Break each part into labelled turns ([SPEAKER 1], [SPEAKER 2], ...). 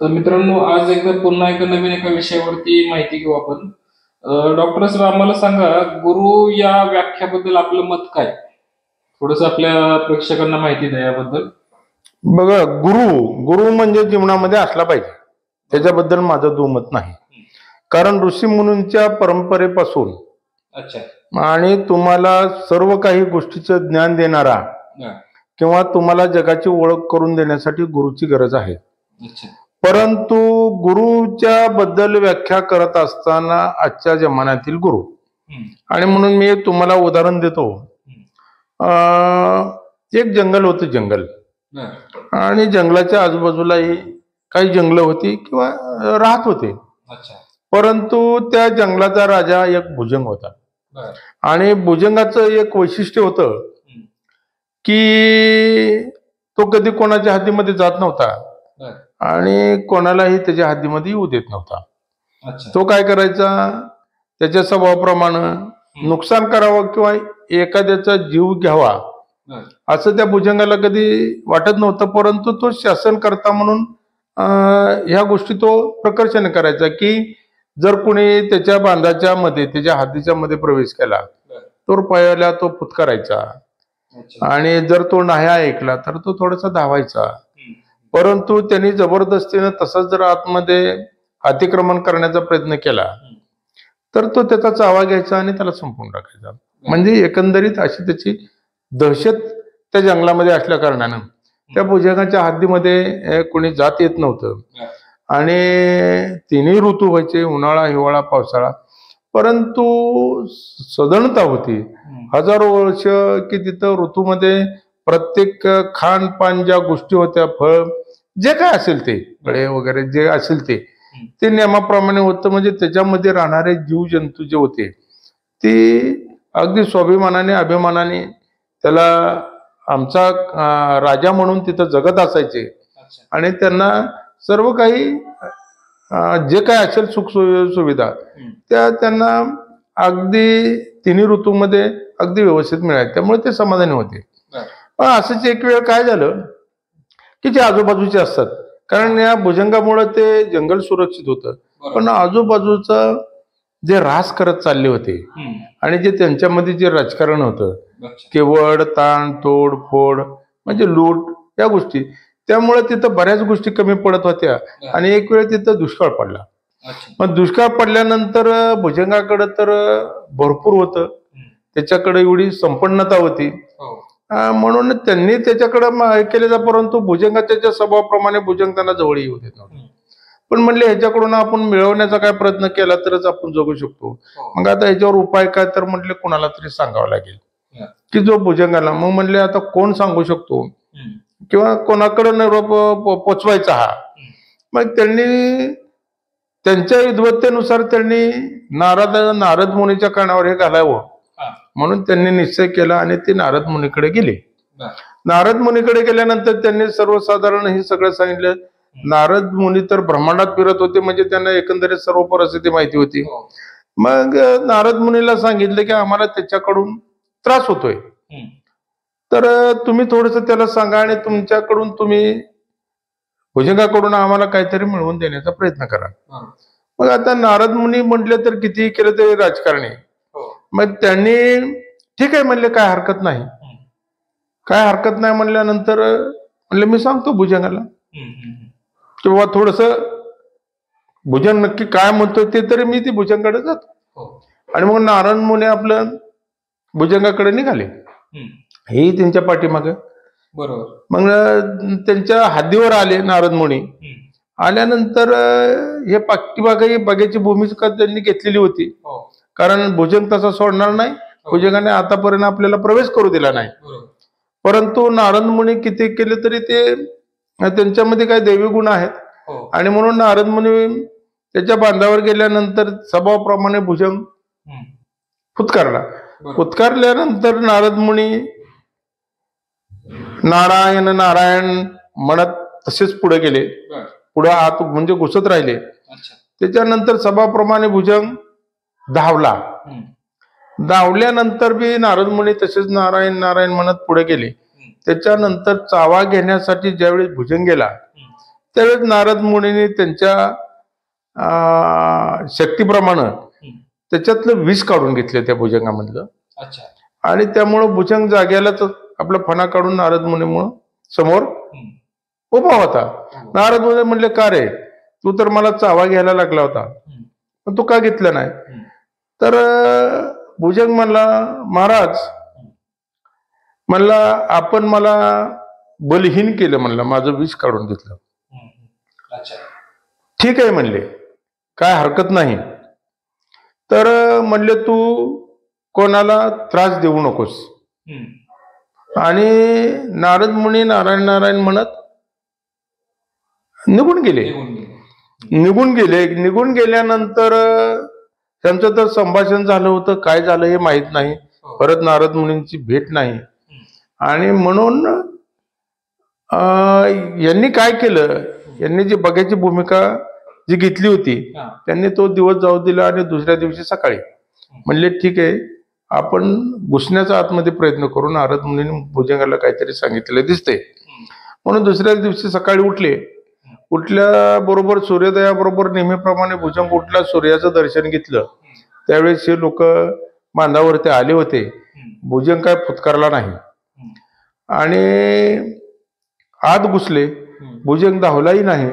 [SPEAKER 1] तर मित्रांनो, आज एकदा पुन्हा एका नवीन एका विषयावरती माहिती घेऊ आपण. डॉक्टर सर, आम्हाला सांगा, गुरु या व्याख्याबद्दल आपलं मत काय? थोडस आपल्या प्रेक्षकांना माहिती द्या याबद्दल.
[SPEAKER 2] बघा, गुरु गुरु म्हणजे जीवनामध्ये असला पाहिजे, त्याच्याबद्दल माझं दुमत नाही. कारण ऋषी मुनींच्या परंपरेपासून
[SPEAKER 1] अच्छा.
[SPEAKER 2] आणि तुम्हाला सर्व काही गोष्टीचं ज्ञान देणारा किंवा तुम्हाला जगाची ओळख करून देण्यासाठी गुरुची गरज आहे.
[SPEAKER 1] अच्छा.
[SPEAKER 2] परंतु गुरुच्या बद्दल व्याख्या करत असताना आजच्या जमान्यातील गुरु, आणि म्हणून मी तुम्हाला उदाहरण देतो. एक जंगल होतं, जंगल, आणि जंगलाच्या आजूबाजूलाही काही जंगल होती किंवा राहत होते. परंतु त्या जंगलाचा राजा एक भुजंग होता. आणि भुजंगाचं एक वैशिष्ट्य होतं की तो कधी कोणाच्या हद्दीमध्ये जात नव्हता आणि कोणालाही त्याच्या हद्दीमध्ये येऊ देत नव्हता. तो काय करायचा, त्याच्या स्वभावाप्रमाणे नुकसान करावं किंवा एखाद्याचा जीव घ्यावा असं त्या भुजंगाला कधी वाटत नव्हतं. परंतु तो शासनकर्ता म्हणून ह्या गोष्टी तो प्रकर्षाने करायचा की जर कोणी त्याच्या बांधाच्या मध्ये, त्याच्या हद्दीच्या मध्ये प्रवेश केला तर पहिला तो फुत्कारायचा, आणि जर तो नाही ऐकला तर तो थोडासा धावायचा. परंतु त्यांनी जबरदस्तीने तसंच जर आतमध्ये अतिक्रमण करण्याचा प्रयत्न केला तर तो त्याचा चावा घ्यायचा आणि त्याला संपून टाकायचा. म्हणजे एकंदरीत अशी त्याची दहशत त्या जंगलामध्ये असल्या कारणानं त्या भुजंगाच्या हद्दीमध्ये कोणी जात येत नव्हतं. आणि तिन्ही ऋतू व्हायचे, उन्हाळा, हिवाळा, पावसाळा. परंतु सदनता होती हजारो वर्ष की तिथं ऋतूमध्ये प्रत्येक खानपान ज्या गोष्टी होत्या, फळ जे काय असेल ते, फळे वगैरे जे असेल ते नियमाप्रमाणे होतं. म्हणजे त्याच्यामध्ये राहणारे जीव जंतू जे होते ते अगदी स्वाभिमानाने, अभिमानाने त्याला आमचा राजा म्हणून तिथं जगत असायचे. आणि त्यांना सर्व काही जे काय असेल सुख सुविधा त्या त्यांना अगदी तिन्ही ऋतूमध्ये अगदी व्यवस्थित मिळाले, त्यामुळे ते समाधानी होते. पण असंच एक वेळ काय झालं की जे आजूबाजूचे असतात, कारण या भुजंगामुळे ते जंगल सुरक्षित होतं, पण आजूबाजूचं जे ऱ्हास करत चालले होते आणि जे त्यांच्यामध्ये जे राजकारण होतं, केवळ ताण, तोड फोड, म्हणजे लूट, या गोष्टी, त्यामुळे तिथं बऱ्याच गोष्टी कमी पडत होत्या. आणि एक वेळ तिथं दुष्काळ पडला. मग दुष्काळ पडल्यानंतर भुजंगाकडे तर भरपूर होतं, त्याच्याकडे एवढी संपन्नता होती, म्हणून त्यांनी त्याच्याकडे केले. परंतु भुजंगा त्याच्या स्वभावाप्रमाणे भुजंग त्यांना जवळ येऊ देत नव्हतं. पण म्हणले ह्याच्याकडून आपण मिळवण्याचा काय प्रयत्न केला तरच आपण जगू शकतो. मग आता ह्याच्यावर उपाय काय, तर म्हटले कोणाला तरी सांगावं लागेल की जो भुजंगाला. मग म्हणले आता कोण सांगू शकतो किंवा कोणाकडे निरोप पोचवायचा हा. मग त्यांनी त्यांच्या विद्वत्तेनुसार त्यांनी नारद मुनीच्या कानावर हे घालावं म्हणून त्यांनी निश्चय केला आणि ते नारद मुनीकडे गेले. नारद मुनीकडे गेल्यानंतर त्यांनी सर्वसाधारण हे सगळं सांगितलं. नारद मुनी तर ब्रह्मांडात फिरत होते, म्हणजे त्यांना एकंदरीत सर्व परिस्थिती माहिती होती. मग नारद मुनीला सांगितलं की आम्हाला त्याच्याकडून त्रास होतोय, तर तुम्ही थोडस त्याला सांगा आणि तुमच्याकडून तुम्ही भुजंगाकडून आम्हाला काहीतरी मिळवून देण्याचा प्रयत्न करा. मग आता नारद मुनी म्हटले तर कितीही केलं तरी राजकारणी. मग त्यांनी ठीक आहे म्हणले, काय हरकत नाही, काय हरकत नाही म्हणल्यानंतर म्हणले मी सांगतो भुजंगाला किंवा थोडस भुजंग नक्की काय म्हणतोय ते तरी मी ती भुजंगाकडे जातो. आणि मग नारद मुनी आपलं भुजंगाकडे निघाले, हे त्यांच्या पाठीमागे.
[SPEAKER 1] बरोबर.
[SPEAKER 2] मग त्यांच्या हद्दीवर आले नारद मुनी. आल्यानंतर हे पाठीमागे बघ्याची भूमिका त्यांनी घेतलेली होती, कारण भुजंग तसा सोडणार नाही. भुजंगाने आतापर्यंत आपल्याला प्रवेश करू दिला नाही. परंतु नारद मुनी किती केले तरी ते त्यांच्यामध्ये काही दैवी गुण आहेत, आणि म्हणून नारद मुनी त्याच्या बांधावर गेल्यानंतर स्वभावाप्रमाणे भुजंग फुत्कारला. फुत्कारल्यानंतर नारद मुनी नारायण नारायण म्हणत तसेच पुढे गेले, पुढे आत म्हणजे घुसत राहिले. त्याच्यानंतर सभाप्रमाणे भुजंग धावला. धावल्यानंतर बी नारद मुनी तसेच नारायण नारायण म्हणत पुढे गेले. त्याच्यानंतर चावा घेण्यासाठी ज्यावेळेस भुजंग गेला त्यावेळेस नारद मुनीने त्यांच्या शक्तीप्रमाणे त्याच्यातलं विष काढून घेतलं त्या भुजंगामधलं. आणि त्यामुळं भुजंग जाग्यालाच आपला फणा काढून नारद मुनीमुळं समोर उभा होता. नारद मुनी म्हणले, का रे, तू तर मला चावा घ्यायला लागला होता, पण तू का घेतला नाही? तर भुजंग म्हणला, महाराज म्हणला, आपण मला बलहीन केलं, म्हणलं माझं विष काढून घेतलं. ठीक आहे म्हणले, काय हरकत नाही. तर म्हणले, तू कोणाला त्रास देऊ नकोस. आणि नारद मुनी नारायण नारायण म्हणत निघून गेल्यानंतर त्यांचं तर संभाषण झालं होतं, काय झालं हे माहित नाही. परत नारद मुनींची भेट नाही. आणि म्हणून यांनी काय केलं, यांनी जी बघ्याची भूमिका जी घेतली होती त्यांनी तो दिवस जाऊ दिला. आणि दुसऱ्या दिवशी सकाळी म्हणले, ठीक आहे, आपण घुसण्याचा आतमध्ये प्रयत्न करून नारद मुनीने भुजंगाला काहीतरी सांगितलेलं दिसते. म्हणून दुसऱ्या दिवशी सकाळी उठल्याबरोबर सूर्योदयाबरोबर नेहमीप्रमाणे भुजंग उठला, सूर्याचं दर्शन घेतलं. त्यावेळेस हे लोक बांधावरती आले होते. भुजंग काय फुतकारला नाही आणि आत घुसले. भुजंग धावलाही नाही.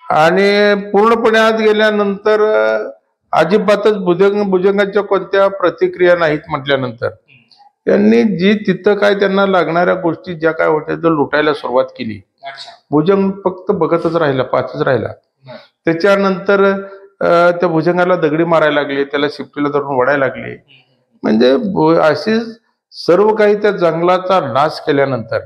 [SPEAKER 2] आणि पूर्णपणे आत गेल्यानंतर अजिबातच भुजंगाच्या कोणत्या प्रतिक्रिया नाहीत म्हटल्यानंतर त्यांनी जी तिथं काय त्यांना लागणाऱ्या गोष्टी ज्या काय होत्या त्या लुटायला सुरुवात केली. भुजंग फक्त बघतच राहिला, पाहतच राहिला. त्याच्यानंतर त्या भुजंगाला दगडी मारायला लागले, त्याला शिपटीला धरून वडायला लागले. म्हणजे अशी सर्व काही त्या जंगलाचा नाश केल्यानंतर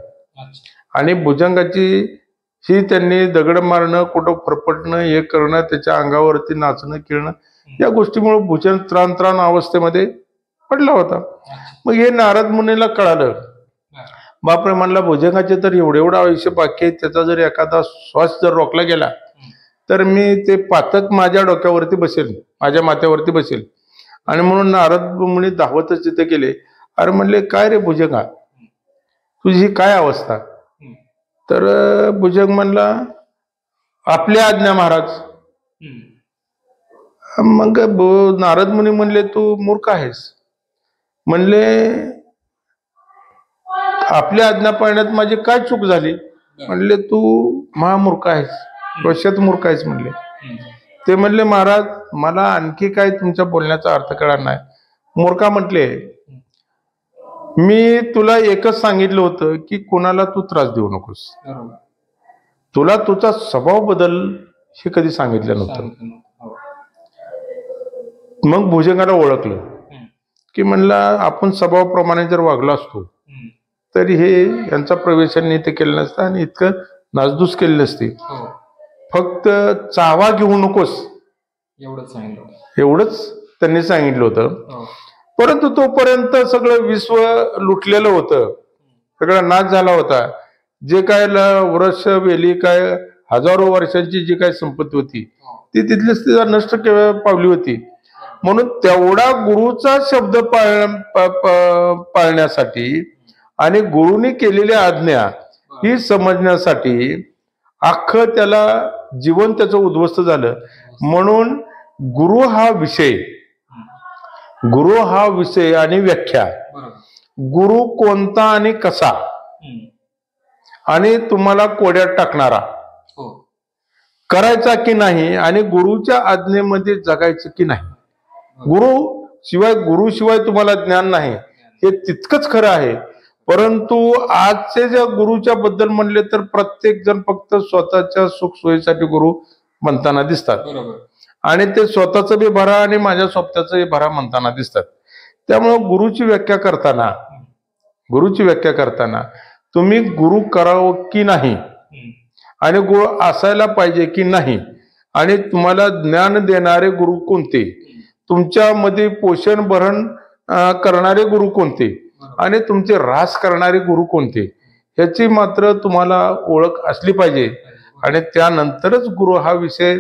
[SPEAKER 2] आणि भुजंगाची ही त्यांनी दगड मारणं, कुठं फरफटणं, हे करणं, त्याच्या अंगावरती नाचणं खेळणं, या गोष्टीमुळे भुजंग त्राण अवस्थेमध्ये पडला होता. मग हे नारद मुनीला कळालं. बापरे म्हणला, भुजंगाचे तर एवढं आयुष्य बाकी आहे, त्याचा जर एखादा श्वास जर रोखला गेला तर मी ते पातक माझ्या डोक्यावरती बसेल, माझ्या माथ्यावरती बसेल. आणि म्हणून नारद मुनी धावतच तिथे गेले. अरे म्हणले, काय रे भुजंगा, तुझी काय अवस्था? तर भुजंग म्हणला, आपली आज्ञा महाराज. मग नारद मुनी म्हणले, तू मूर्ख आहेस. म्हणले, आपली आज्ञा पाळण्यात माझी काय चूक झाली? म्हणले, तू महामूर्ख आहेस, वश्यात मूर्ख आहेस म्हणले. ते म्हणले, महाराज मला आणखी काय तुमच्या बोलण्याचा अर्थ कळणार नाही. मूर्खा म्हटले, मी तुला एकच सांगितलं होतं की कोणाला तू त्रास देऊ नकोस. तुला तुझा स्वभाव बदल हे कधी सांगितलं नव्हतं. मग भुजंगाला ओळखलं की म्हणला, आपण स्वभावाप्रमाणे जर वागलो असतो तरी हे यांचा प्रवेश इथे केला नसता आणि इतकं नासधूस केली नसती. फक्त चावा घेऊ नकोस एवढंच त्यांनी सांगितलं होतं. परंतु तोपर्यंत सगळं विश्व लुटलेलं होतं, सगळा नाश झाला होता. जे काय वर्ष वेली काय हजारो वर्षांची जी काय संपत्ती होती ती तिथलीच तिला नष्ट पावली होती. म्हणून तेवढा गुरुचा शब्द पाळण्यासाठी आणि गुरुनी केलेली आज्ञा ही समजण्यासाठी अख्खं त्याला जीवन त्याचं उद्ध्वस्त झालं. म्हणून गुरु हा विषय आणि व्याख्या, गुरु कोणता आणि कसा, आणि तुम्हाला कोड्यात टाकणारा, करायचा की नाही, आणि गुरुच्या आज्ञेमध्ये जगायचं की नाही. गुरुशिवाय तुम्हाला ज्ञान नाही हे तितकंच खरं आहे. परंतु आजचे ज्या गुरुच्या बद्दल म्हणले तर प्रत्येक जण फक्त स्वतःच्या सुखसोयीसाठी गुरु म्हणताना दिसतात. आणि ते स्वतःच बी भरा आणि माझ्या स्वतःच भरा म्हणताना दिसतात. त्यामुळे गुरुची व्याख्या करताना तुम्ही गुरु करावं की नाही, आणि गुरु असायला पाहिजे की नाही, आणि तुम्हाला ज्ञान देणारे गुरु कोणते, तुमच्यामध्ये पोषण भरण करणारे गुरु कोणते, आणि तुमचे ऱ्हास करणारे गुरु कोणते, ह्याची मात्र तुम्हाला ओळख असली पाहिजे. आणि त्यानंतरच गुरु हा विषय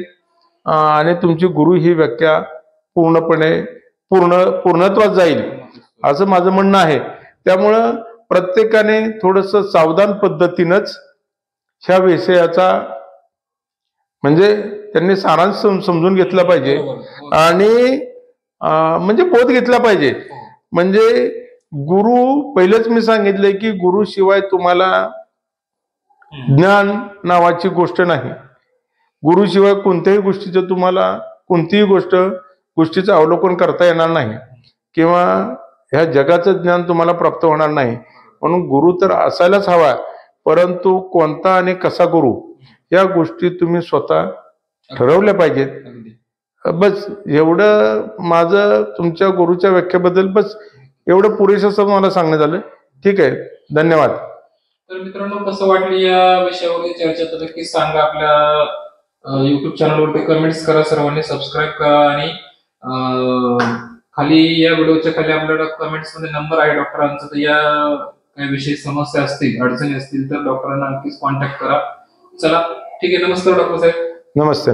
[SPEAKER 2] आणि तुमची गुरु ही व्याख्या पूर्णत्वात जाईल असं माझं म्हणणं आहे. त्यामुळं प्रत्येकाने थोडस सावधान पद्धतीनंच ह्या विषयाचा म्हणजे त्यांनी सारांश समजून घेतला पाहिजे आणि म्हणजे बोध घेतला पाहिजे. म्हणजे गुरु, पहिलेच मी सांगितलंय की गुरु शिवाय तुम्हाला ज्ञान नावाची गोष्ट नाही. गुरुशिवाय कोणत्याही गोष्टीचं तुम्हाला कोणतीही गोष्टीचं अवलोकन करता येणार नाही किंवा ह्या जगाचं ज्ञान तुम्हाला प्राप्त होणार नाही. म्हणून गुरु तर असायलाच हवा, परंतु कोणता आणि कसा गुरु या गोष्टी तुम्ही स्वतः ठरवल्या पाहिजेत. बस एवढं माझं तुमच्या गुरुच्या व्याख्याबद्दल बस एवढं पुरेसं मला सांगण्यात आलं. ठीक आहे, धन्यवाद.
[SPEAKER 1] तर मित्रांनो, कसं वाटलं या विषयावरती चर्चा तर नक्कीच सांगा. आपल्या युट्यूब चॅनलवरती कमेंट्स करा, सर्वांनी सबस्क्राईब करा आणि खाली या व्हिडिओच्या खाली आपल्याला कमेंट्स मध्ये नंबर आहे डॉक्टरांचा. तर या काही विषयी समस्या असतील, अडचणी असतील तर डॉक्टरांना नक्कीच कॉन्टॅक्ट करा. चला, ठीक आहे. नमस्कार डॉक्टर साहेब.
[SPEAKER 2] नमस्ते.